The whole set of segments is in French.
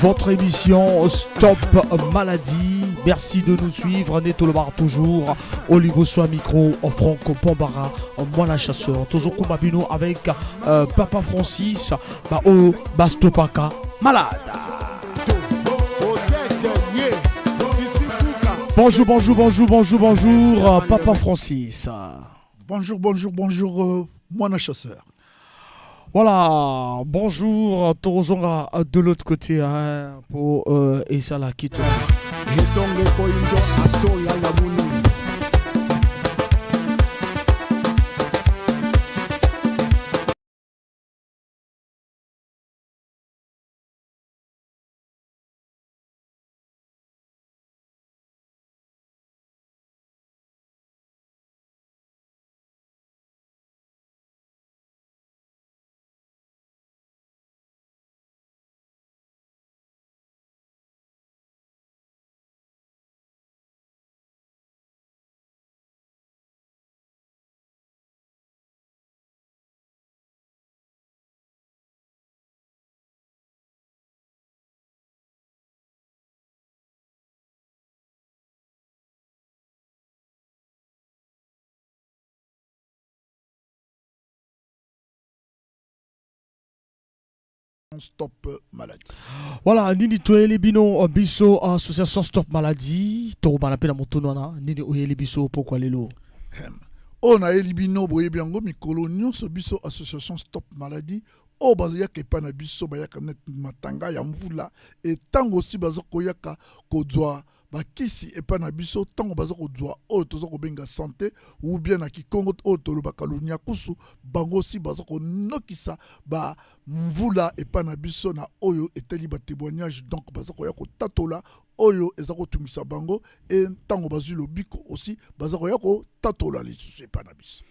votre émission Stop Maladie. Merci de nous suivre. Neto Lobar toujours. Oligo Soa Micro, Franco Pombara, moi la chasseur. Tozo Kumbabino avec Papa Francis. Bastopaka malade. Bonjour, Papa Francis. Bonjour, moi la chasseur. Voilà, bonjour, Torozonga de l'autre côté, hein, pour Essala Kito. Stop Maladie. Voilà, Nini Toyele Bino Biso Association Stop Maladie. Toro Banapena Motonona, Nini Oyele Biso, pourquoi Lelo? On a Elibino Boyebiango Mikolo Nyonso Biso Association Stop Maladie. O bazaya kepana biso bayaka net matanga ya mvula et tango si bazo koyaka kodwa bakisi epana biso tango bazo kodwa o tozo ko benga santé ou bien na kikongo o tolo bakalunya kusu bango si bazo ko nokisa ba mvula epana biso na oyo eteli ba témoignage donc bazo koya ko tatola oyo ezako tumisa bango et tango bazu lobiko aussi bazo koya ko tatola lisusu epana biso.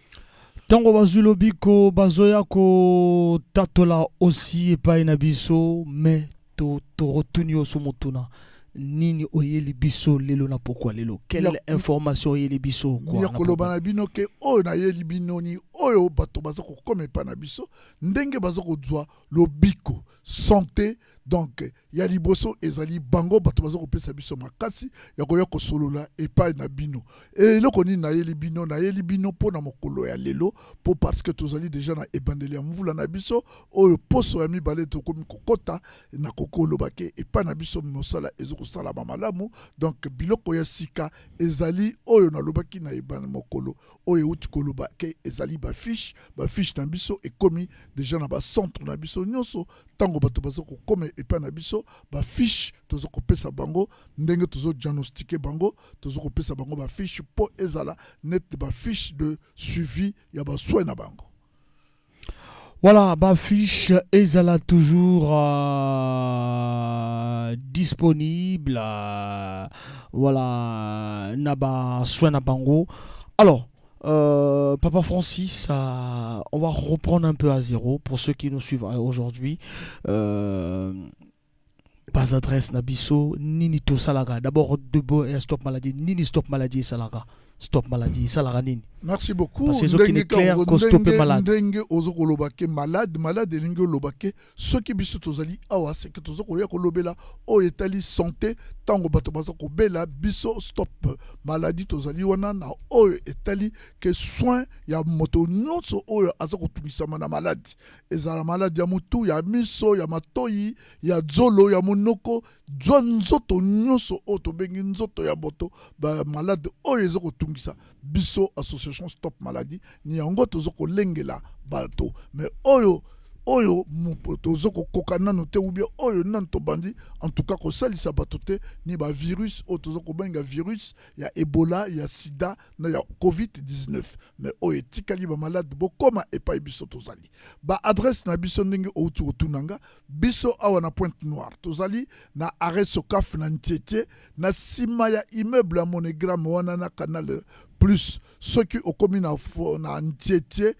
Tango bazulo biko bazoya ko tatola aussi epai na biso mais to rotuni osomotuna nini oyeli biso lelo na pourquoi lelo quelle information oyeli biso quoi ya koloba na bino ke oyo na yeli bino ni oyo bato bazoko kome pa na biso ndenge bazoko dzwa lobiko santé donc ya liboso ezali bango bato bazoko pesa biso makasi ya koya ko solola epai na bino et loko ni na yeli bino po na mokolo ya lelo po parce que tozali déjà na ebandeli ya mvula na biso oyo poso ya mibale to komi kokota na kokolo bake epai na biso mosala ezoko sala malamu donc biloko ya sika ezali oyo na lobaki na ebana mokolo oyo uti koloba ke ezali ba fiche na biso ekomi déjà na ba centre na biso nyonso tango bato bazoko kome epai na biso ba fiche tozo kopesa bango ndenge tozo diagnostiquer bango tozo kopesa bango ba fiche po ezala net ba fiche de suivi ya ba soin na bango. Voilà, ma fiche est toujours disponible. Voilà, naba soin na bango. Alors, Papa Francis, on va reprendre un peu à zéro pour ceux qui nous suivent aujourd'hui. Pas adresse Nabiso, Nini to Salaga. D'abord, Debo et Stop Maladie, Nini Stop Maladie Salaga. Stop Maladie, Salaga Nini. Merci beaucoup. Parce que ce qui est clair, qu'on stoppe malade. Ndenge ozoko lobake malade elingi lobake ce qui biso tozali awa c'est que tozoko ya ko lobela o etali santé tango bato bazoko bela biso stop maladie tozali wana na o etali que soin ya moto nyonso oyo azoko tumisama na malade ezala malade ya mutu ya miso ya matoyi ya dzolo ya monoko nzoto nyonso o to bengi nzoto ya boto ba malade oyo ezoko tungisa biso association Stop Maladie ni yango tozoko lengela bato mais oyo tozoko kokana no te ou bien oyo nan to bandi en tout cas ko salisa bato te ni ba virus o tozoko benga virus ya Ebola ya sida na ya COVID-19 mais oyo tikali ba malade bokoma epai biso tozali ba adresse na biso ndenge outi otunanga biso awa na Pointe Noire tozali na arrêt Sokaf na Ntiete na sima ya immeuble à monogramme wana na canal plus ceux qui au commune na Ntiete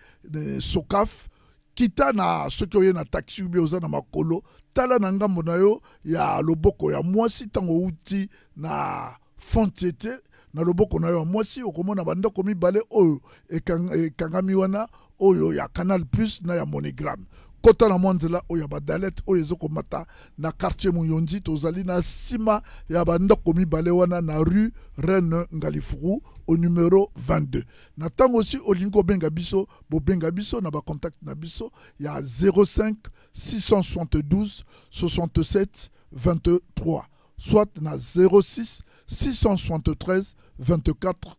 Sokaf kita na soki oye na taxi ou bien oza na makolo tala na ngambo na yo ya loboko ya mwasi tango uti na Fontiete na loboko na yo ya mwasi okomona bandako mibale oyo ekangami wana oyo ya Canal Plus na ya Monogramme okota na mwanzela oyo badalete oyo ezokomata na quartier Muyonzi tozali na sima ya bandako mibale wana na rue Reine Ngalifuru au numéro 22 na tango aussi olingo benga biso bobenga biso na ba contact na biso ya 05 672 67 23 soit na 06 673 24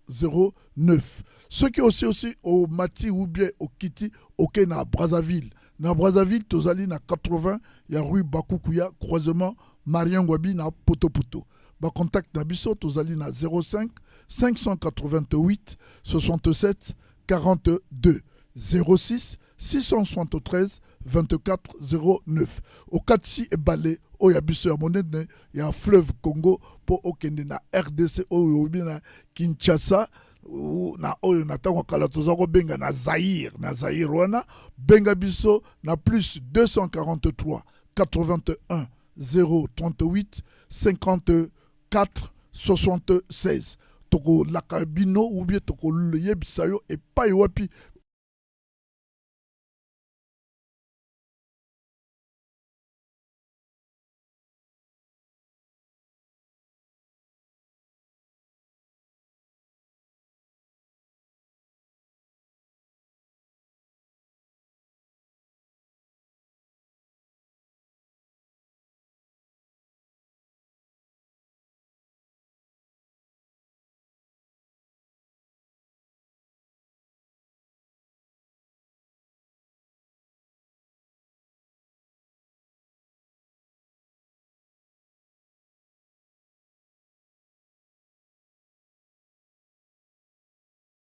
09. Ceux qui aussi au Mati ou bien au Kiti, ok na Brazzaville. Na Brazzaville, tozali na 80, ya rue Bakukuya, croisement Marian Gwabi na Poto. Ba contact na biso, tozali na 05 588 67 42 06 673 24 09. Au Katsi et Balé, au Yabiso ya monene, ya fleuve Congo, pour okende na RDC, au na Kinshasa, na oyo na tango kala tozako benga na Zaïre wana benga biso na plus 243 81 038 54 76 toko lakabino ou bien toko yebisayo et pas wapi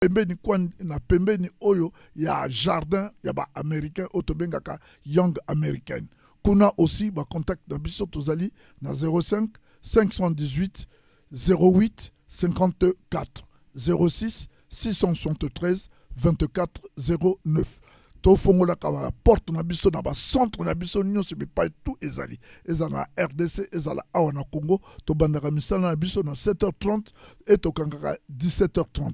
pembeni kwa na pembeni oyo ya jardin ya ba américain otobengaka young american kuna aussi ba contact na biso tozali na 05 518 08 54 06 673 24 09. Tofongola ka porte na biso na ba centre na biso nyonso be pas tout ezali na RDC ezala awa na Congo to bandaka misala na biso na 7h30 et to kangaka 17h30.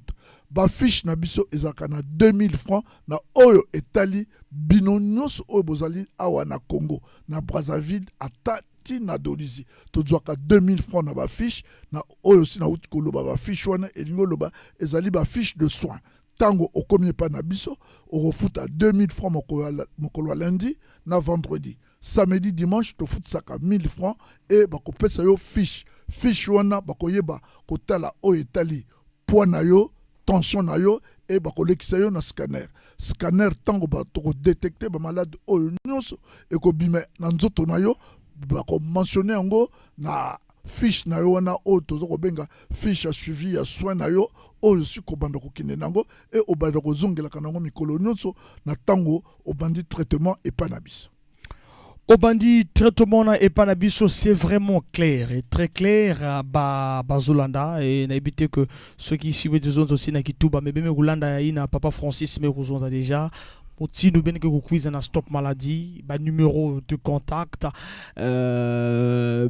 Ba fiche na biso ezaka na 2000 francs na oyo etali bino nyonso oyo bozali awa na Congo na Brazzaville ata na dolizi tozwaka 2000 francs na ba fiche na oyo aussi na uti koloba ba fiche wana elingo loba ezali ba fiche de soins. Tango okomi pa na biso okofuta 2000 francs mokolo lundi na vendredi samedi dimanche tofutisaka 1000 francs et bakopesa yo fiche wana bakoyeba kotala oyo etali poids na yo tension na yo et bakolekisa yo na scanner tango tokodetecte bamalade oyo nyonso ekobima na nzoto na yo bakomentionne yango na fiche na yo wana oyo tozoko benga fiche ya suivi ya soin na yo oyo si kobanda kokende nango e obanda kozongelaka nango mikolo nyonso na tango obandi traitement epa na biso. Obandi traitement na epa na biso, c'est vraiment clair et très clair bazolanda et na évité que ceux qui suivent des zones aussi na Kituba mais beme Rolanda ina papa Francis mais rozonza déjà si nous bien que vous quiz na stop maladie ba numéro de contact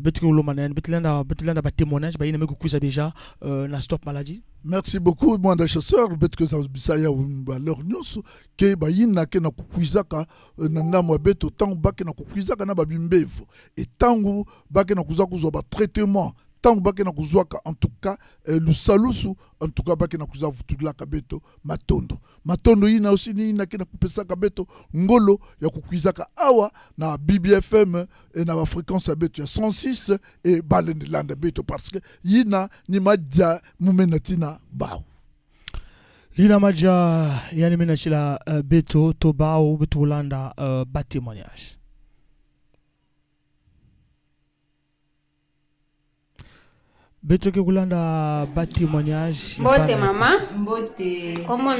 betko lomanen betlanda ba témoignage ba ina me quiz déjà na stop maladie. Merci beaucoup moi de chasseur betko ça bisaya ba leur nyonso ke ba yina ke na kukwizaka na ndamo beto tango ba ke na kukwizaka na ba bimbevu et tango ba ke na kuzakuzo ba traitement tango bake na kuzwaka en tout cas lusalusu en tout cas bake na kuza vutula kabeto matondo yina aussi ni na kena kupesa kabeto ngolo ya kukwizaka awa na BBFM et na ba fréquence ya beto ya 106 et Balendelande beto parce que yina ni madja mumenatina bao Lina madja yani menachila beto to bao beto Rolanda ba témoignage. Beto ke Rolanda ba témoignage. Mbote mama, mbote. Comment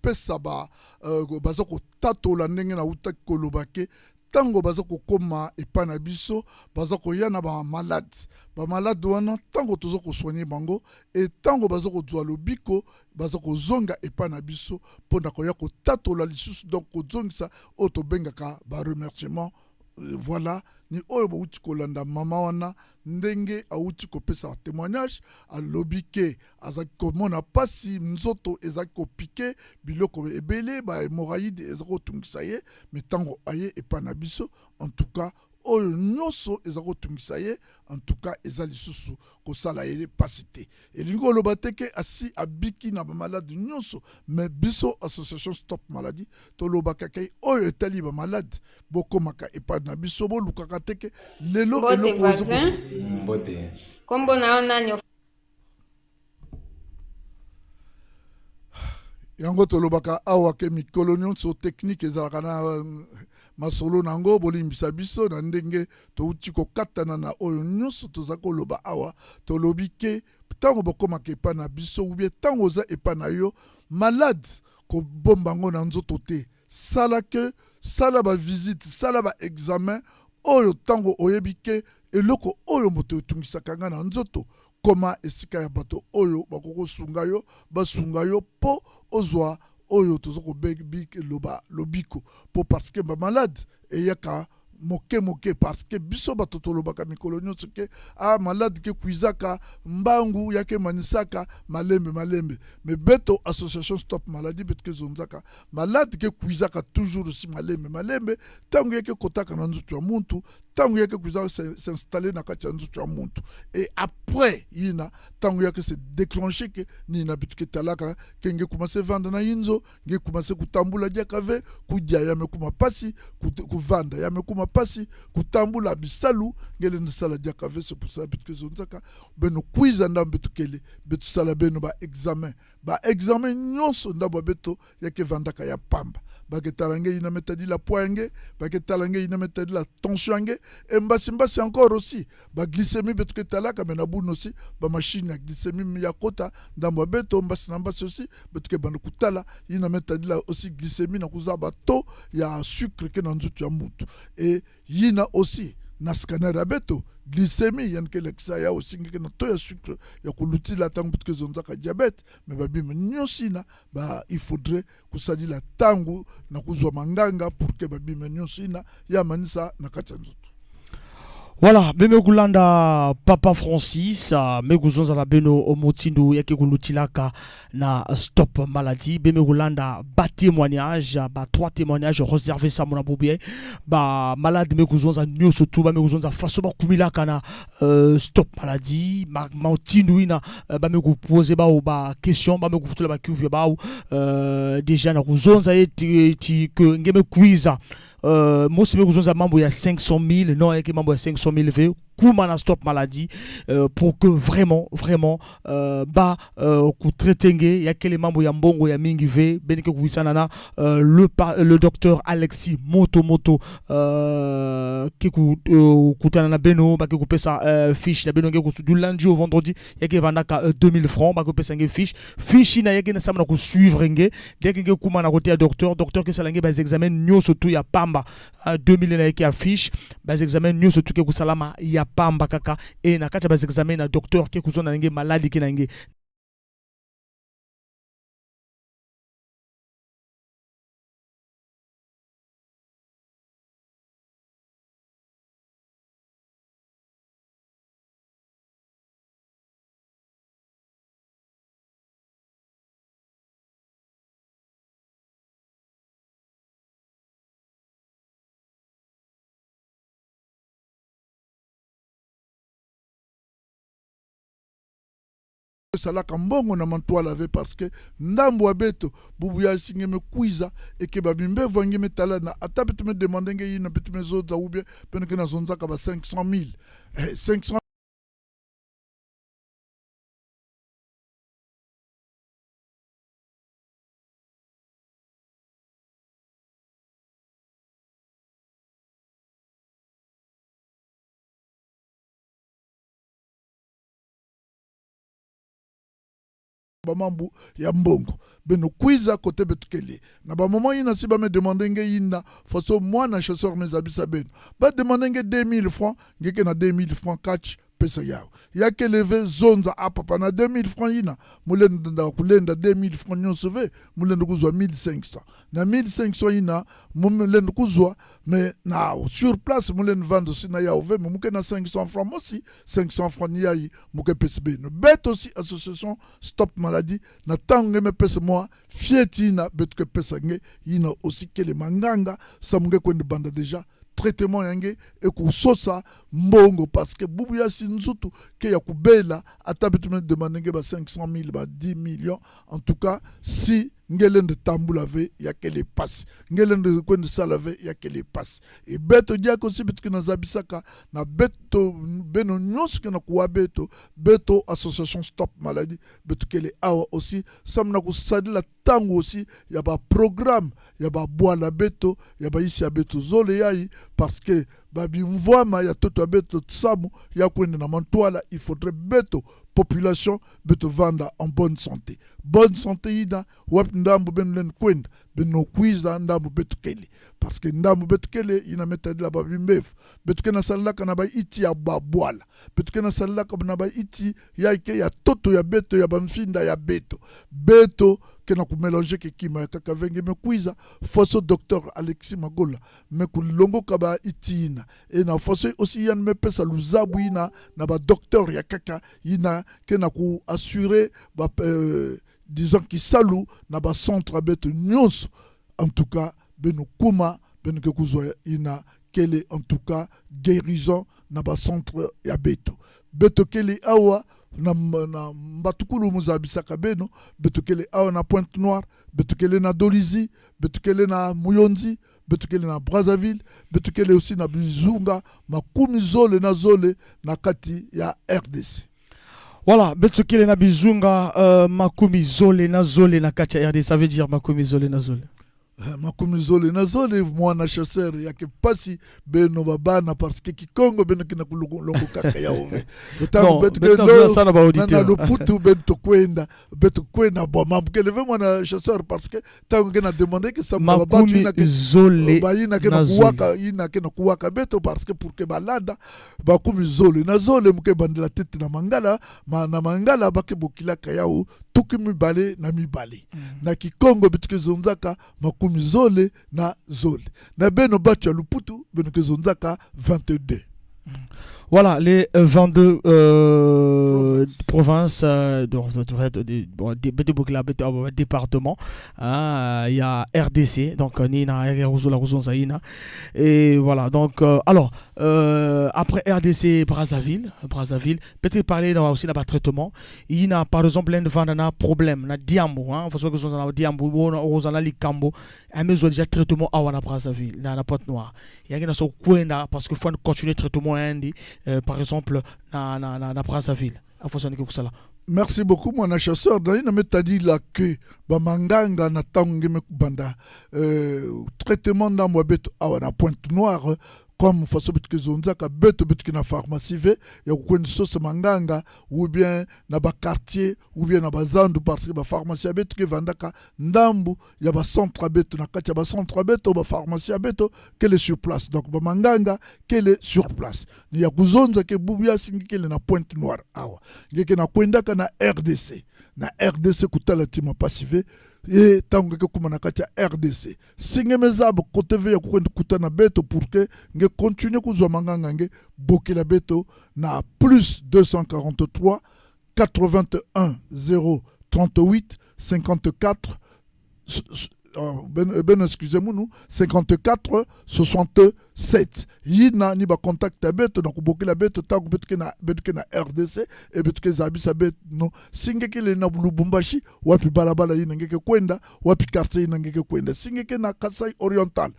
kopesa baza kotatola ndenge na utaki koloba ke tango baza kokoma epai na biso baza koya na bamalade wana tango toza kosoigne bango e tango baza kozwa lobiko baza kozonga epai na biso mpona koya kotatola lisusu donc kozongisa oyo tobengaka baremerciement. Voilà, ni oyo bauti kolanda mama wana ndenge auti kopesa témoignage alobi ke azaki komona pasi nzoto ezaki kopike biloko ebele ba hémorroïde ezaki kotungisa ye me ntango aye epai na biso en tout cas oyo nyonso ezaki kotungisa ye en tout cas eza lisusu kosala ye pasi te elingi oloba te ke asi abiki na bamalade nyonso me biso association Stop Maladie tolobaka ke oyo etali bamalade bokomaka epai na biso bolukaka te ke lelo Mbote kombo na yo nani? yango tolobaka awa ke mikolo nyonso technique ezalaka na masolo nango bolimbisa biso na ndenge touti kokatana na oyo nyonso toza koloba awa tolobi ke ntango bokomaka epai na biso ubie ntango oza epai na yo malade kobomba ngo na nzoto te sala bavisite sala baexamen oyo ntango oyebi ke eloko oyo moto etungisaka nga na nzoto koma esika ya bato oyo bakokosunga yo basunga yo po ozwa oyo toza kobeloba lobiko po parce que bamalade eyaka moke parce que biso bato tolobaka mikolo nyonso ke malade ke kuizaka mbangu yake manisaka malembe mais beto association Stop Maladie beto ke zonzaka malade ke kuizaka toujours aussi malembe tango yake kotaka na nzutu ya muntu tango yake kuizaka s'installer na kati ya nzutu ya muntu et après yina tango yake se déclencher ke nina bitu ke talaka ke nge commencer vendre na yinzo nge commencer kutambula diakave kudia ya mekuma pasi kuvanda ya mekuma pasi kutambula bisalu ngele ndisala diakave c'est pour ça bitu ke zonzaka beno kuiza ndambe tukele betu sala beno ba examen nyonso ndabo beto yake vandaka ya pamba bake talange ina metadi la poinge bake talange ina metadi la tension nge mbasi encore aussi ba glycémie betu ke talaka menabuno aussi ba machine ya glycémie ya kota ndambo beto mbasi aussi betu ke bando kutala ina metadi la aussi glycémie na kuzaba to ya sucre ke na nzutu ya mutu et yina aussi na scanner ya beto glycémie yanke lekisa ya aussi ngeke na to ya sucre ya kulutila tango bitke zonzaka diabète mais babima nyosina il faudrait kusadila tango na kuzwa manganga pour que babima nyosina ya manisa na kati ya nzutu. Voilà, beme kulanda Papa Francis, me kuzonza la beno omotindu yake kulutilaka na Stop Maladie, beme kulanda ba témoignage, ba 3 témoignages réservés ça mon abobie, ba malade me kuzonza nyoso tu ba me kuzonza faso ba kumilaka na Stop Maladie, ma tindu ina ba me kuposer ba question, ba me kufutula ba kuvu ba déjà na kuzonza ti que ngeme quiza moi c'est besoin mambo ya 500 000 non yake mambo ya 500 000 v Koumana Stop Maladie pour que vraiment kutretenge ya kele mambo ya mbongo ya mingi ve benike kuisanana le docteur Alexis Moto ki kutana na beno ba ke kupesa fiche na beno ke du lundi au vendredi yake vandaka 2000 francs ba kupesa nge fiche na yake na samana ku suivre nge dès que kumana côté docteur que salange ba examen nyoso tu ya pamba 2000 na yake affiche ba examen nyoso tu ke kusalama ya pamba kaka et na kati ya examen na docteur ke kuzona nge maladi ke nange salaka mbongo na mantoa lave parce que ndambo abeto bubu ya singe me kuiza eke babimbe vangi metala na ata betu me demander nge yina betu me zoza ou bien pene ke na zonzaka ba 500 000 500 bamambu ya mbongo beno kwiza côté betukele na ba moment ina si ba me demander nge ina façon moi na chasseur mes abisa beno ba demander nge 2000 francs ngeke na 2000 francs catch pesa yao yake leve zonza apa na 2000 francs ina mulenda kulenda 2000 francs nyonso ve mulenda kuzwa 1500 na 1500 ina mulenda kuzwa mais na sur place mulenda vendre aussi na yao ve muke na 500 francs aussi 500 francs ni yayi muke pesa beno bet aussi association stop maladie na tangue me pesa moi fietina bet que pesa nge ina aussi kele manganga samunge kwende banda déjà traitement yange ekusosa mbongo parce que bubu ya sinzutu ke ya kubela atabitu me demander ba 500,000 ba 10 millions en tout cas si ngelende tambula ve ya kele passe ngelende kwende sala ve ya kele passe et beto diako si bitu na zabisaka na beto beno nyoske na kuwa beto association stop maladie betu kele awa aussi samna ku sadila tango aussi ya ba programme ya ba boala beto ya ba isi ya beto zole yayi parce que babi mvwama ya toto beto tsamu ya kwende na mantwala il faudrait beto population beto vanda en bonne santé ida wap ndambu ben len kwenda beno kwiza ndambu beto kele parce que ndambu beto kele ina metadi la babi mbefu beto kena salaka na ba iti ya babwala beto kena salaka na ba iti ya ike ya toto ya beto ya bamfinda ya beto kena kumelange ke kima ya kaka venge me kwiza foso docteur Alexis Magola me kulongo kaba iti ina et na foso aussi yan me pesa luzabu ina na ba docteur ya kaka ina kena ku assurer ba disons qui salu na ba centre beto nyonso en tout cas beno kuma beno ke kuzwa ina kele en tout cas guérison na ba centre ya beto kele awa na mbatukulu muzabisaka beno beto kele awa na Pointe Noire beto kele na Dolizy beto kele na Muyonzi beto kele na Brazzaville beto kele aussi na Bizunga makumi zole na kati ya RDC. Voilà, Betokele na Bizunga, makumi zole na kacha RD, ça veut dire makumi zole na zole. Makumi zole na zole mwana chasseur yake pasi beno babana parce que Kikongo beno kina kulongo kaka ya ove. Non, maintenant ça na ba auditeur. Na loputu beto kwenda bo mamkele ve mwana chasseur parce que tango kena demander que ça makumi zole na kuwaka ina kena kuwaka beto parce que pour que balada bakumi zole na zole mke bandela tete na mangala bake bokilaka yao tuki mibale na mibale na Kikongo bitike zonzaka makumi zole na zole na beno batu ya luputu beno ke zonzaka 22. Voilà, les 22 provinces départements. Il y a RDC, donc Nina, et voilà, donc alors après RDC, Brazzaville, peut-être parler aussi d'un traitement. Il y a par exemple un vendana problème, na diambo, hein, faut que vous en avez diambo, on en a likambo, un mesure déjà traitement à Brazzaville, na Pointe Noire. Il y a un so kwenda parce que faut continuer traitement indi. Par exemple, na Brazzaville. Merci beaucoup, mon chasseur. Dans une méthode là que Bamanganga na tangeme banda traitement dans moi bête à Pointe Noire. Comme façon que zonzaka beto beto na pharmacie ve ya kukweni sauce manganga ou bien na ba quartier ou bien na bazandu parce que ba pharmacie beto ke vandaka ndambu ya ba centre beto na kati ya ba centre beto ba pharmacie beto qu'elle est sur place donc ba manganga qu'elle est sur place ni ya kuzonza ke bubuya singi qu'elle na Pointe Noire awa ngeke na kwendaka na RDC kutala tima passive et tango ke kuma na kati ya RDC singemezabo kote ve ya kwenda kutana beto pour que nge continue kuzwa manganga nge bokela beto na plus 243 81 038 54 excusez-moi nous 54 67 yina ni ba contact beto donc bokela beto tango beto na RDC et beto ke zabisa beto no singeke le na Lubumbashi wapi balabala yina ngeke kwenda wapi quartier yina ngeke kwenda singeke na Kasai Oriental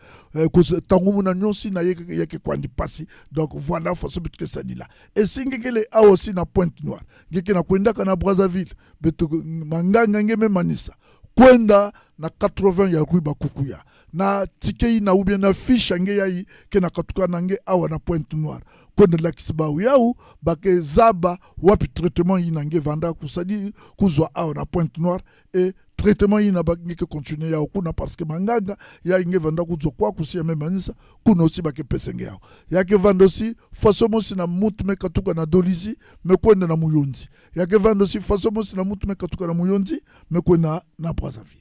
tango muna nyonsi na yeke kwandi pasi donc voilà façon beto ke sadila et singeke le a aussi na Pointe Noire ngeke na kwenda kana Brazzaville beto manganga ngeme manisa kwenda na 80 ya Rue Bakukuya na tikei na ubia na fiche nge yai ke na katuka nange awa na Pointe Noire kwenda la kisibau yau bake zaba wapi traitement yi nange vanda kusadi kuzwa awa na Pointe Noire et traitement yi na bake ke continue yao kuna parce que manganga ya inge vanda kuzwa kwa kusia memanisa kuna aussi bake pesenge yao ya ke vanda aussi façon mosi na mutu me katuka na Dolizi me kwenda na Muyonzi ya ke vanda aussi façon mosi na mutu me katuka na Muyonzi me kwenda na Brazzaville.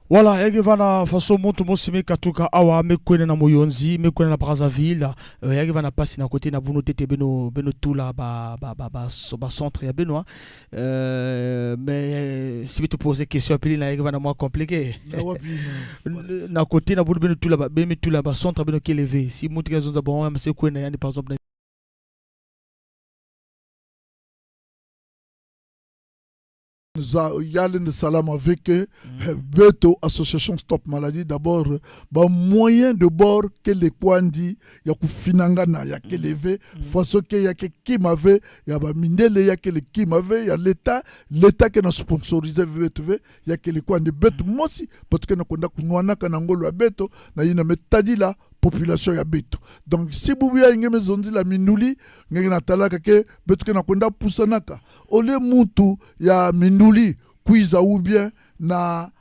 Voilà, yage vana façon montu mosime katuka awa mekwene na Muyonzi, mekwene na Brazzaville, yage vana passi na côté na buno tete beno tula ba centre ya beno mais si tu poses question pili na yage vana moins compliqué. Na côté na buno beno tula ba centre beno qui élevé. Si montu ka zonza bon mais c'est kwene yani par exemple Yalen de Salam avec Beto Association Stop Maladie d'abord moyen de bord que les Kwandi ya kufinangana ya keleve façon que ya ke kimave ya ba mindele ya ke le kimave ya l'état que na sponsorisé VTV ya ke le Kwandi Beto mosi parce que na konda kunwana kana ngolo ya Beto na yina metadi la population ya Beto. Donc si bubuya ngeme zondi la minduli ngenge na talaka ke Beto ke na konda pusanaka ole mutu ya minduli kuiza ou bien na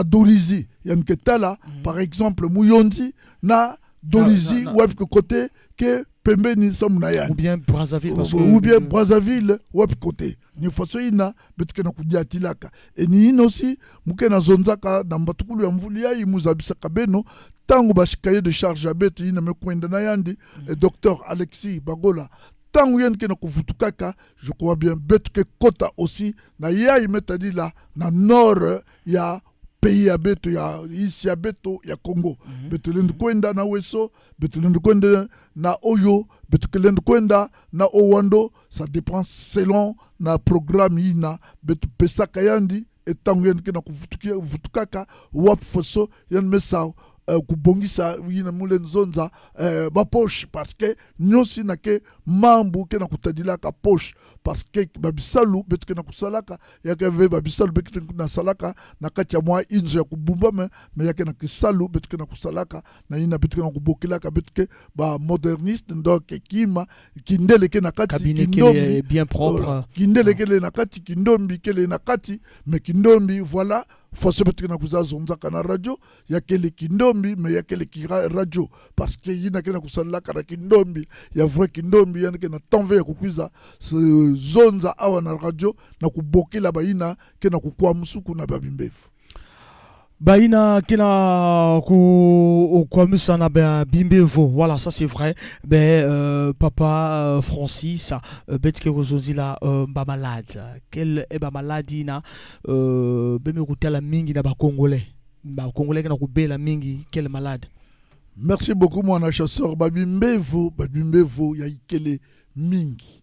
Dolizi ya mketala par exemple Muyonzi na Dolizi ou que côté que pembeni samuna ya ou bien Brazzaville ou bien Brazzaville ou côté ni façon ina Beto ke na kudia tilaka et ni ino aussi muke na zonzaka na mbatukulu ya mvuli ya imuzabisa kabeno tango bashikaye de charge ya Beto ina mekwenda na yandi et docteur Alexis Bagola tango yen ke na kuvutukaka je crois bien Beto ke kota aussi na yai metadi la na nord ya pays ya Beto ya ici ya Beto ya Congo Beto lendu kwenda na Weso Beto lendu kwenda na Oyo Beto lendu kwenda na Owando ça dépend selon na programme ina Beto pesaka yandi etango yen ke na kuvutukaka wap foso yen mesao kubongisa yina mule nzonza ba poche parce que nyosi na ke mambu ke na kutadilaka poche parce que babisalu Beto ke na kusalaka ya ke ve babisalu Beto ke na salaka na kati ya mwa inzo ya kubumba me ya ke na kisalu Beto ke na kusalaka na yina Beto ke na kubokilaka Beto ke ba moderniste donc kima kindele ke na kati kindombi bien propre kindele ke le na kati kindombi ke le na kati me kindombi voilà façon Beto ke na kuzazonzaka na radio ya ke le kindombi mais ya ke le radio parce que yina ke na kusalaka na kindombi ya vrai kindombi yana ke na tanve ya kukuza zonza awa na radio na kubokela bayina ke na kukwa musuku na babimbefu Baïna kina kwamisa na bimbevo voilà ça c'est vrai papa Francis betke kozozila ba malade quel est ba maladie na beme kutala mingi na ba congolais kana kubela mingi quel malade. Merci beaucoup mon chasseur babimbevo ya ikele mingi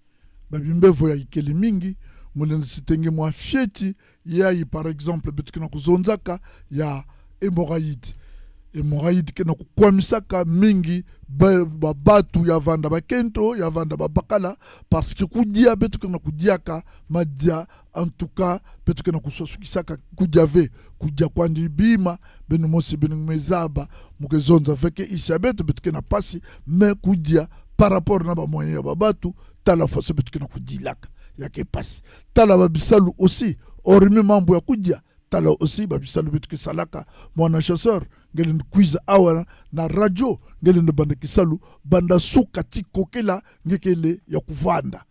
mulende sitenge mwa fieti yai par exemple Beto ke na kuzonzaka ya hémorroïde ke na kukwamisaka mingi batu ya vanda bakento ya vanda babakala parce que kudia Beto ke na kudiaka madia en tout cas Beto ke na kusukisaka kudiave kudia kwandi bima benu mosi benu mezaba mukezonza veke isha Beto ke na pasi mais kudia par rapport na ba moyen ya babatu tala façon Beto ke na kudilaka ya ke passe tala babisalu aussi hormis mambo ya kudia tala aussi babisalu Beto ke salaka mwana chasseur ngele quiz awa na radio ngele banda kisalu banda suka tikokela ngekele ya kuvanda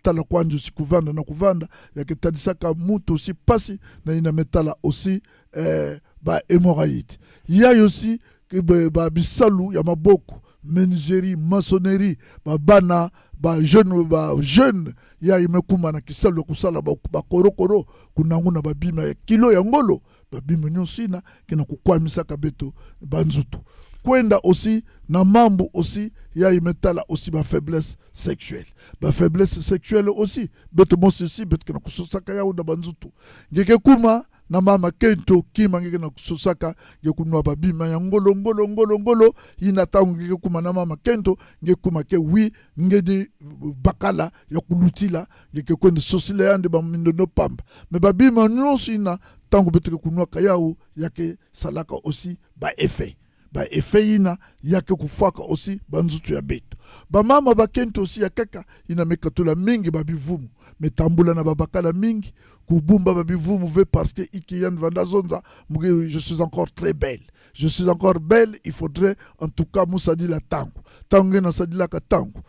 tala kwanju si kuvanda na kuvanda ya ke tadisaka mutu aussi pasi na ina metala aussi ba hémorroïde ya aussi ke babisalu ya maboko menuiserie maçonnerie bana jeune ya imekuma na kisalu kusala ba korokoro kunanguna babima kilo ya ngolo babima nyosina kena kukwamisaka Beto banzutu kwenda aussi na mambo aussi ya imetala aussi ba faiblesse sexuelle. Ba faiblesse sexuelle aussi beto mosisi beto kana kusosaka ya uda banzutu. Ngeke kuma na mama kento kima ngeke na kusosaka ngekunwa babima ya ngolo ina tangu ngeke kuma na mama kento ngeke kuma ke wi ngedi bakala ya kulutila ngeke kwenda sosile yande ba mindono pamba. Me babima nyonso ina tangu beto kunwa kayao yake salaka aussi ba effet. Ba effet ina yake kufaka aussi banzutu ya beto. Ba mama bakento aussi ya kaka ina mekatula mingi babivumu. Metambula na babakala mingi kubumba babivumu ve parce que ikiyan vanda zonza je suis encore très belle. Je suis encore belle, il faudrait en tout cas Moussa dit la tango. Tango na sadila ka tango.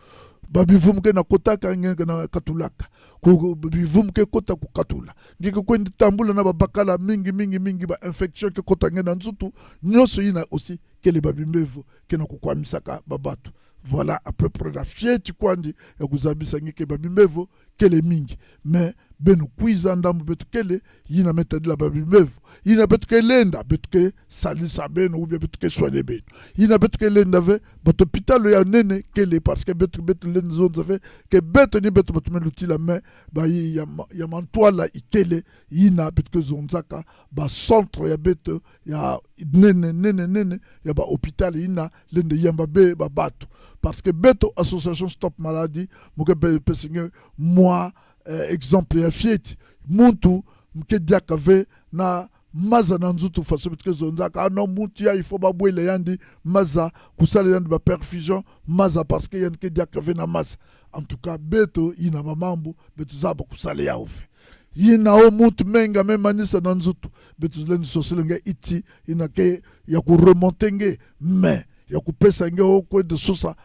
Babivumu ke na kotaka ngenge na katulaka. Babivumu ke kota ku katula. Ngeke kwendi tambula na babakala mingi ba infection ke kota ngena nzutu nyoso ina aussi que les babimbevo ke na kukwamisaka babatu. Voilà à peu près la fiette kwandi ya kuzabisa ngeke babimbevo kele mingi. Mais benu kwiza ndambu betu kele yina metadi la babimbevo. Yina betu ke lenda betu ke salisa benu ou bien betu ke soigner benu. Yina betu ke lenda ve bato pitalo ya nene kele parce que betu lenda zone ve ke betu ni betu batu meluti la main ba ya mantoala ikele yina betu ke zonzaka ba centre ya betu ya nene ya ba hôpital yina lenda yamba be ba batu. Parce que beto association Stop Maladie muke pesinge moi exemple ya fieti muntu mke diakave na maza na nzutu faso bitke zonzaka no muntu ya ifo babwele yandi maza kusala yandi ba perfusion maza parce que yandi ke diakave na maza en tout cas beto ina mamambu beto zaba kusala ya ofe yina o muntu menga memanisa na nzutu beto zleni soselenga iti ina ke ya ku remonter mais ya kupesa nge okwe de sosa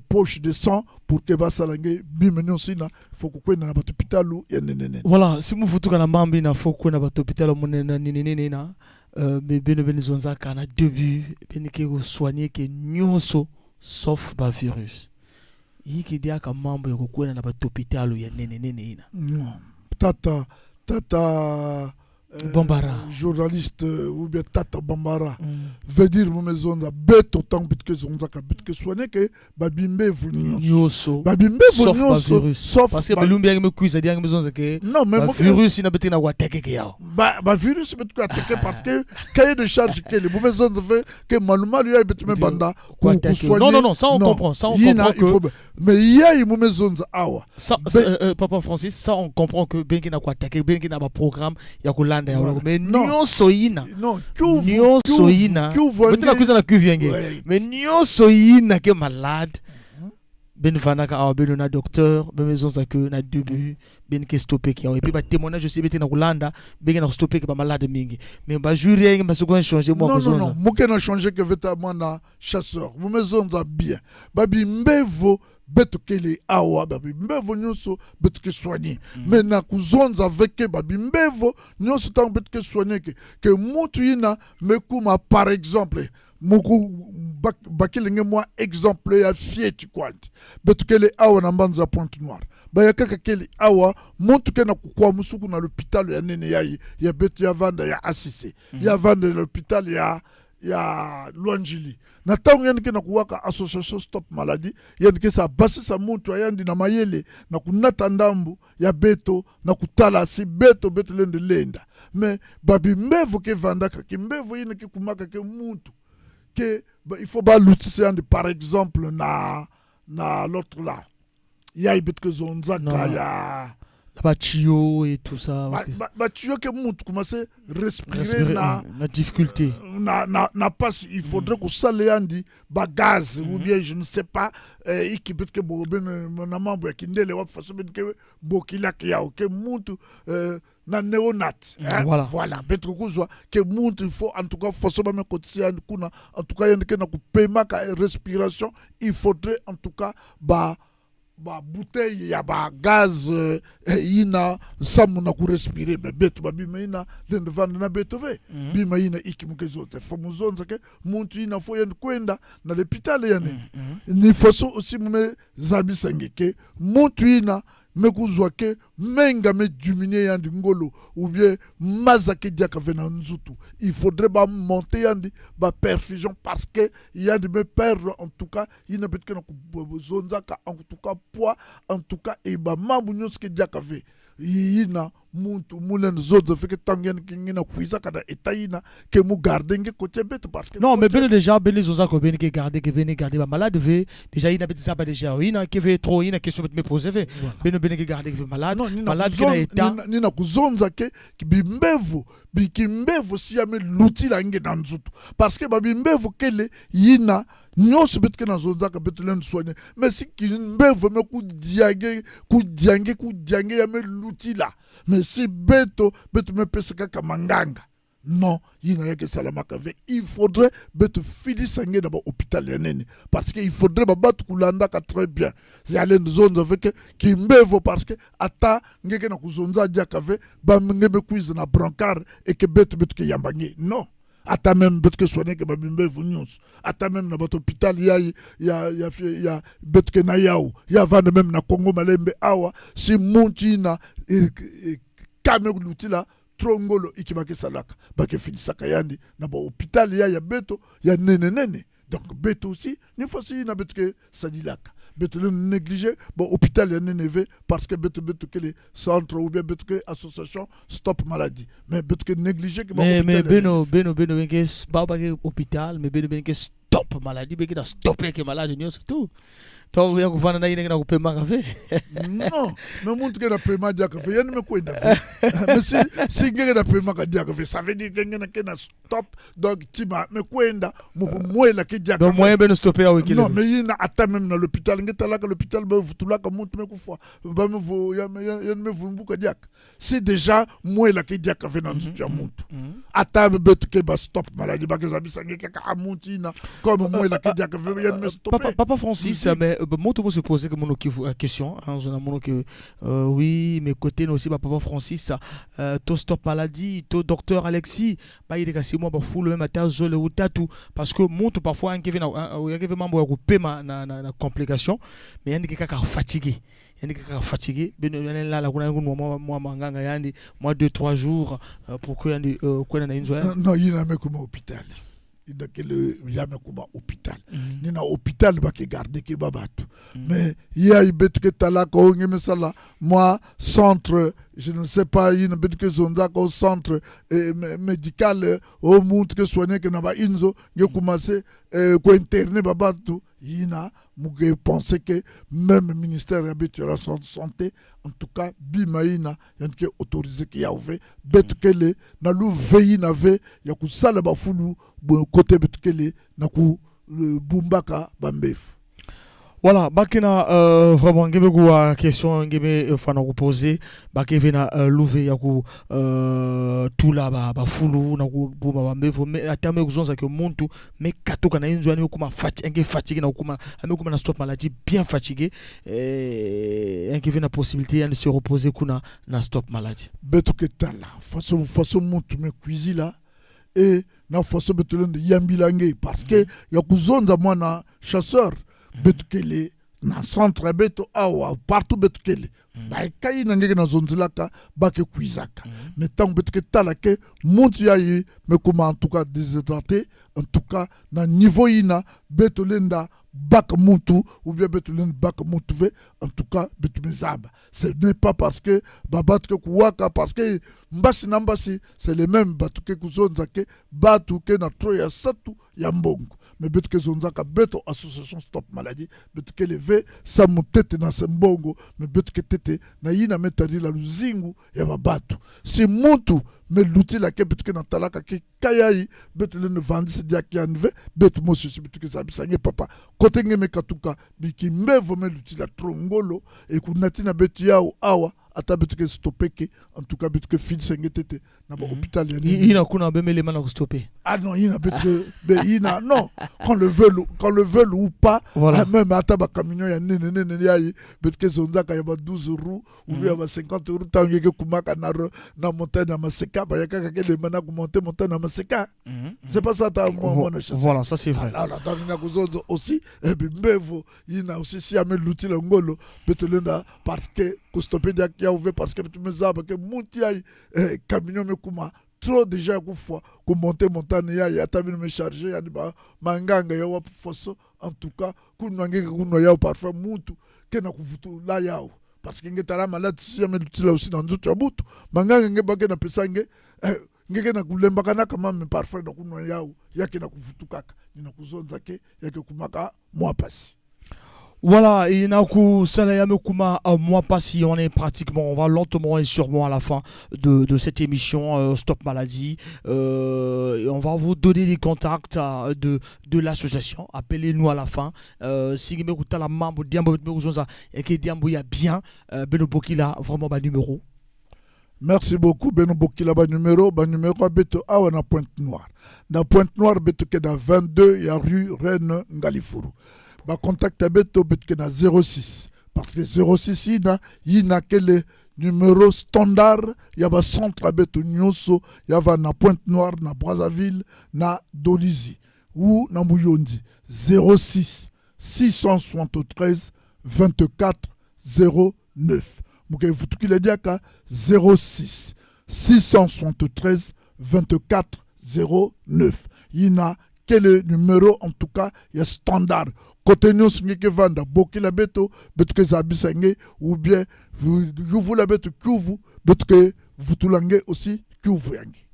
poche de sang pour que basalange bimenyo sina faut kwenda na batopitalu ya nenene. Voilà, si mu futuka na mambi na faut kwenda batopitalu monena ninene na bene zonzaka na début bene ke soigner que nyonso sauf ba virus. Yiki dia ka mambo ya kwenda na batopitalu ya nenene ina. Tata Bambara journaliste ou bien Tata Bambara veut dire mon maison da beto tant bitke zonzaka bitke soigner que babimbe vunyoso babimbe vunyoso sauf parce que balumbi yangi me kuisa dia yangi zonza que non mais virus ina betina wa teke ke yao ba virus betu attaquer parce que cahier de charge que les maisons de fait que manuellement lui betu me banda ku soigner non ça on comprend que mais il y a une maison awa ça papa Francis ça on comprend que benki na kwa attaquer benki na ba programme ya kulanda ya mais nyonso ina nyonso ina betina kuisa na kuvienge mais nyonso ina ke malade ben vanaka awa ben na docteur ben maison za que na début ben ke stopper ki et puis ba témoignage aussi betina kulanda ben na stopper ke ba malade mingi mais ba jury ngi ba seconde changer moi ko non muke na changer que vêtement na chasseur vous maison za bien babi mbevo beto kele awa babi mbevo nyonso beto ke soigner mais na kuzonza avec babi mbevo nyonso tant beto ke soigner que mutu ina mekuma par exemple muku bakilenge moi exemple ya fieti kwanti beto kele awa na mbanza Pointe Noire ba kaka kele awa muntu ke na kukwa musuku na l'hôpital ya nene ya beto ya vanda ya Assisi ya vanda l'hôpital ya Luanjili na tangu yanike na kuwaka association Stop Maladie yanike sa basi sa muntu ayandi na mayele na kunata ndambu ya beto na kutala si beto lenda mais babi mbevo ke vandaka ki mbevo yine ki kumaka ke muntu que il faut pas l'utiliser par exemple na l'autre là il y a ibet que zonzaka ya la tuyau et tout ça ba tuyau que monte commencer respirer na difficulté na passe il faudrait que ça le andi ba gaz ou bien je ne sais pas ikibet que boben na mambo ya kindele wa façon ben que bokila ya que monte na néonat voilà betre kuzwa que monte il faut en tout cas faut me kotia kuna en tout cas yende que na ku paiement ka respiration il faudrait en tout cas ba bouteille ya ba gaz ina samu na ku respirer beto babima ina zende vanda na beto ve bima ina ikimuke zote fomu zonza ke muntu ina fo yende kwenda na l'hôpital yane ni façon aussi mume zabisenge ke muntu ina mekuzwake menga me diminuer yandi ngolo ou bien mazake diaka vena nzutu. Il faudrait ba monter yandi ba perfusion parce que yandi me perdre en tout cas il ne peut que zonzaka en tout cas poids en tout cas et ba mambu nyoske diaka ve yina muntu mulen zozo fait que tangen kingina kuiza kada etayina que mu garder nge côté bête parce que non mais ben déjà ben les osa ko ben que garder ba malade ve déjà il n'a pas ça pas déjà il n'a que veut trop il n'a question de me poser ve ben que garder que malade malade qui na état ni na kuzonza ke bikimbevu si ame luti la nge dans nzutu parce que ba bimbevu kele yina nyos bet que na zonza ka bet len soigner mais si kimbevu me ku diange yame luti la mais si beto me pesaka kamanganga non il n'y a que salamaka ve il faudrait beto fili sangue dans l'hôpital yanene parce que il faudrait battre kulanda ka très bien il y a les zones avec kimbevo parce que ata ngeke na kuzonza dia kave ba ngeme quiz na brancard et que beto ke yambangi non ata même beto ke soigner que ba bimbevo news ata même na hôpital ya beto ke na yao ya vande même na Congo Malembe awa si muntina kame lutila trongolo ikibake salaka bake finisaka yandi na ba hôpital ya beto ya nene donc beto aussi ni fosi na beto ke sadilaka beto le négliger ba hôpital ya nene parce que beto que les centres ou bien beto que association stop maladie mais beto que négliger que mais beno que ba ke hôpital mais beno que stop maladie be que stopper que maladie ni surtout donc ya kufana na ine na kupema kafe non mais muntu ke na pema dia kafe yani me kwenda mais si ngeke na pema ka dia kafe ça veut dire que ngena ke na stop donc tima me kwenda mwela ke dia kafe donc moyen ben stopper avec non mais yina ata même na l'hôpital ngeta la ka l'hôpital ba futula ka muntu me kufa ba me vo ya me vumbuka dia si déjà mwela ke dia kafe na nzutu ya muntu ata be bet ke ba stop maladie ba ke zabisa ngeke ka amuntina comme mwela ke dia kafe yani me stopper papa Francis mais moi tout se poser comme une question oui mais côté aussi papa Francis to stop maladie to docteur Alexis ba il est cassé moi ba full même à zole ou tatu parce que monte parfois un qui vient membre ya kupema na complication mais yandi kaka fatigué ben là la kuna moi manganga yandi moi 2-3 jours pour que yandi quoi na inzo non il na me comme hôpital il a que le jamais comme hôpital ni na hôpital ba ke garder ke babatu mais il y a bet que tala ko ngeme sala moi centre je ne sais pas il na bet que zonda ko centre médical au monde que soigner que na ba inzo nge commencer ko interner babatu yina muge penser que même ministère habituel de la santé en tout cas bimaina yanke autorisé que ya ouvert bet que le na lu veille na ve ya ku sala ba fulu côté bet que le na ku bumbaka bambef. Voilà, bakina vraiment ngebe kwa question ngebe fana ku poser bakeve na louver ya ku tout là ba fulu na ku buma bambevo mais atame kuzonza ke muntu mais katoka na inzo ani kuma fatigué na kuma amekuma na stop maladie bien fatigué ngebe na possibilité de se reposer kuna na stop maladie beto ke tala façon muntu me cuisine et na façon beto de yambilange parce que ya kuzonza mwana chasseur betukele na centre beto awa partout betukele ba kai na ngeke na zonzilaka ba ke kuizaka mais tant betuke talake montu yayi me kuma en tout cas déshydraté en tout cas na niveau ina betolenda bak muntu ou bien betolenda bak muntu ve en tout cas betumezaba ce n'est pas parce que babatke kuwaka parce que mbasi na mbasi c'est les mêmes batuke kuzonzake batuke na troya satu ya mbongo mais betuke zonzaka beto association stop maladie betuke levé sa mutete na sembongo mais betuke tete na yina metari la luzingu ya babatu si muntu me luti la ke betuke na talaka ke kayayi betu le ne vandisi dia ki anve betu mosu si betuke sabisange papa kote ngeme katuka biki mevo me luti la trongolo et kunati na betu yao awa ata betuke stopeke en tout cas betuke fil senge tete na ba hôpital ya ni ina kuna bemele mana ko stopper ah non ina betuke be ina non quand le veut ou pas voilà. Même ata ba camion ya nene yayi betuke zonzaka ya ba 12 roues ou bien ba 50 roues tangeke kumaka na montagne ya maseka ba yakaka ke le mana ku monter na maseka c'est pas ça ta moi voilà ça c'est vrai alors dans na kuzozo aussi et puis mbevo ina aussi si ame luti le ngolo betulenda parce que stopper dia ya ouvert parce que tu me zaba que monti ay camion me kuma trop déjà ku fois ku monter montagne ya tabi me charger ya ba manganga ya wa fosso en tout cas ku nwange ku no ya parfois mutu ke na kuvutu la yao parce que ngetala malade si jamais l'utile aussi dans nzutu ya butu manganga nge ba ke na pesange ngeke na kulemba kana kama me parfois na kunwa yao yake na kuvutu kaka nina kuzonza ke yake kumaka moi pasi. Voilà, et Naku Salayamekuma, moi pas si on est pratiquement, on va lentement et sûrement à la fin de cette émission Stop Maladie. Et on va vous donner les contacts de l'association. Appelez-nous à la fin. Si vous avez la membre, il y a bien, Benobokila, vraiment bas numéro. Merci beaucoup Benobokila ba numéro beto awa na Pointe-Noire. Na Pointe-Noire beto ke na 22 ya rue Reine Ngalifuru. Ba contact beto beto ke na 06 parce que 06 ina kele numéro standard ya ba centre beto nyonso ya va na Pointe-Noire na Brazzaville na Dolizy ou na Mouyondi 06 673 24 09. Mouké Futukile Diaka 06 673 24 09. Ina quel numéro en tout cas il y a standard. Côté nous ngeke vanda bokila beto betke zabisange ou bien vous la beto kuvu betke vutulange aussi kuvu yangi.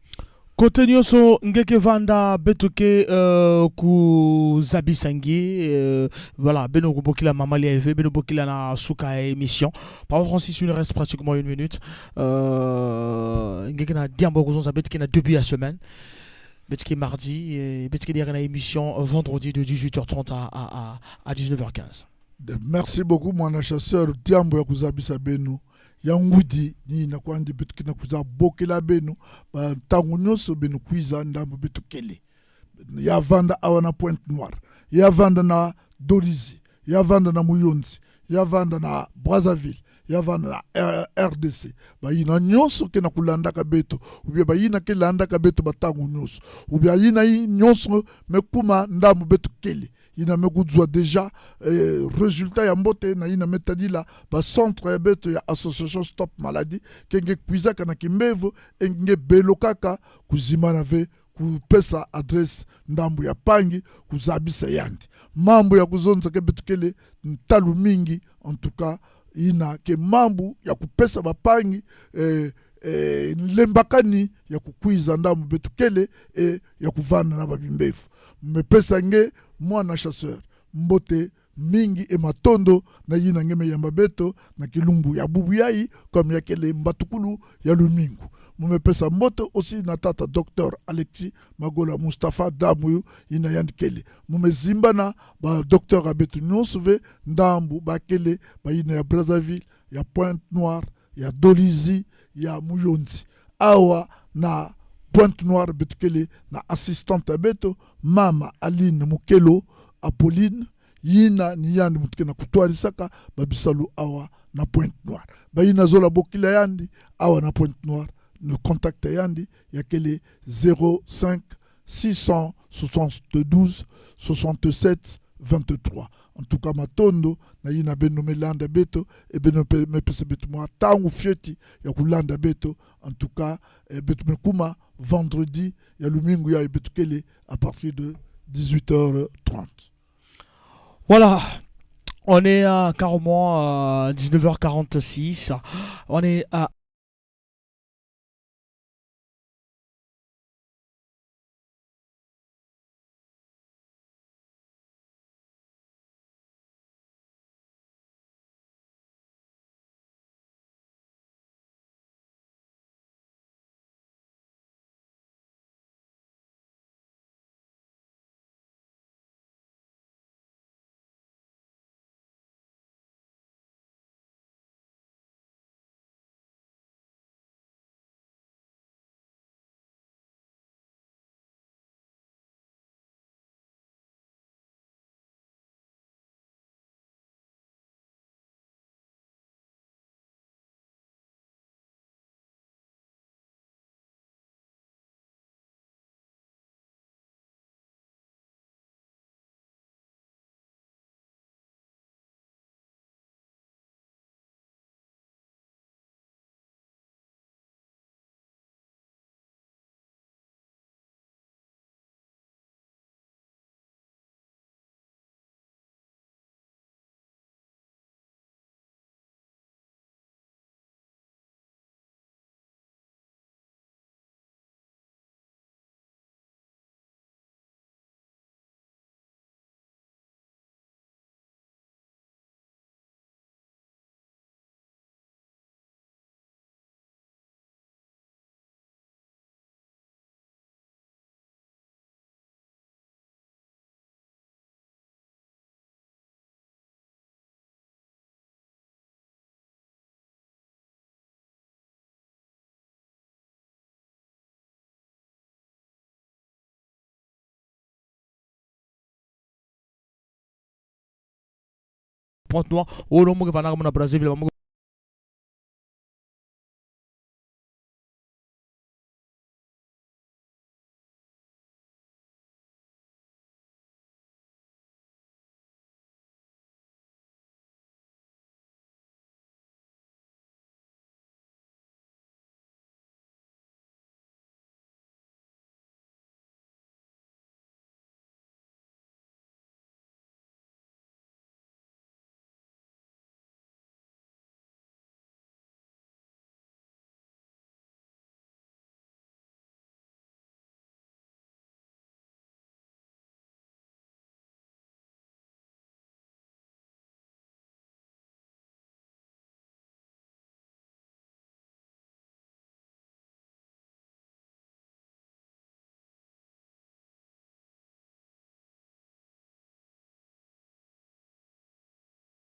Kote nyonso ngeke vanda betuke ku zabisangi voilà beno bokila mamali eve beno bokila na suka émission par Francis il reste pratiquement une minute ngeke na diambo kozon za betke na début la semaine betke mardi et betke derrière na émission vendredi de 18h30 à 19h15. Merci beaucoup mon chasseur diambo ya kuzabisa beno yangudi ni nakwandi betu na kuza bokela beno ba tangu nyonso beno kuiza ndambo betu kele ya vanda awana Pointe-Noire ya vanda na Dolizy ya vanda na Mouyondi ya vanda na Brazzaville ya vanda na RDC ba ina nyonso ke na kulanda ka beto ubia ba ina ke landa ka beto ba tangu nyonso ubia ina nyonso mekuma ndambo betu kele ina mekuzwa déjà résultat ya mbote na ina metadila ba centre ya beto ya association Stop Maladie kenge kuiza kana kimbevo enge belokaka kuzima ve kupesa adresse ndambu ya pangi kuzabisa yandi mambo ya kuzonza ke betu kele ntalu mingi en tout cas ina ke mambu ya kupesa bapangi lembakani ya kukwiza ndamu betu kele ya kuvana na babimbefu mmepesa nge mwana chasseur mbote mingi matondo na yina ngeme yamba beto na kilumbu ya bubu yai comme ya kele mbatukulu ya lumingu mmepesa mbote aussi na tata docteur Alexis Magola Mustafa Damu ina yandikele mmezimba na ba docteur abetu nyonsuve ndambu bakele ba yina ya Brazzaville ya Pointe-Noire ya Dolizy ya Mouyondi awa na Pointe-Noire betukele na assistante beto mama Aline Mukelo Apolline yina ni yandi mutuke na kutwari saka babisalu awa na Pointe-Noire bayina zola bokila yandi awa na Pointe-Noire ne contacte yandi yakele 05 672 67 23. En tout cas matondo na yina beno melanda beto e beno mepese beto mo tangu fieti ya kulanda beto en tout cas beto mekuma vendredi ya lumingu ya beto kele à partir de 18h30. Voilà. On est à carrément 19h46. On est à Pointe Noire, au Lomo Vanara Brazzaville.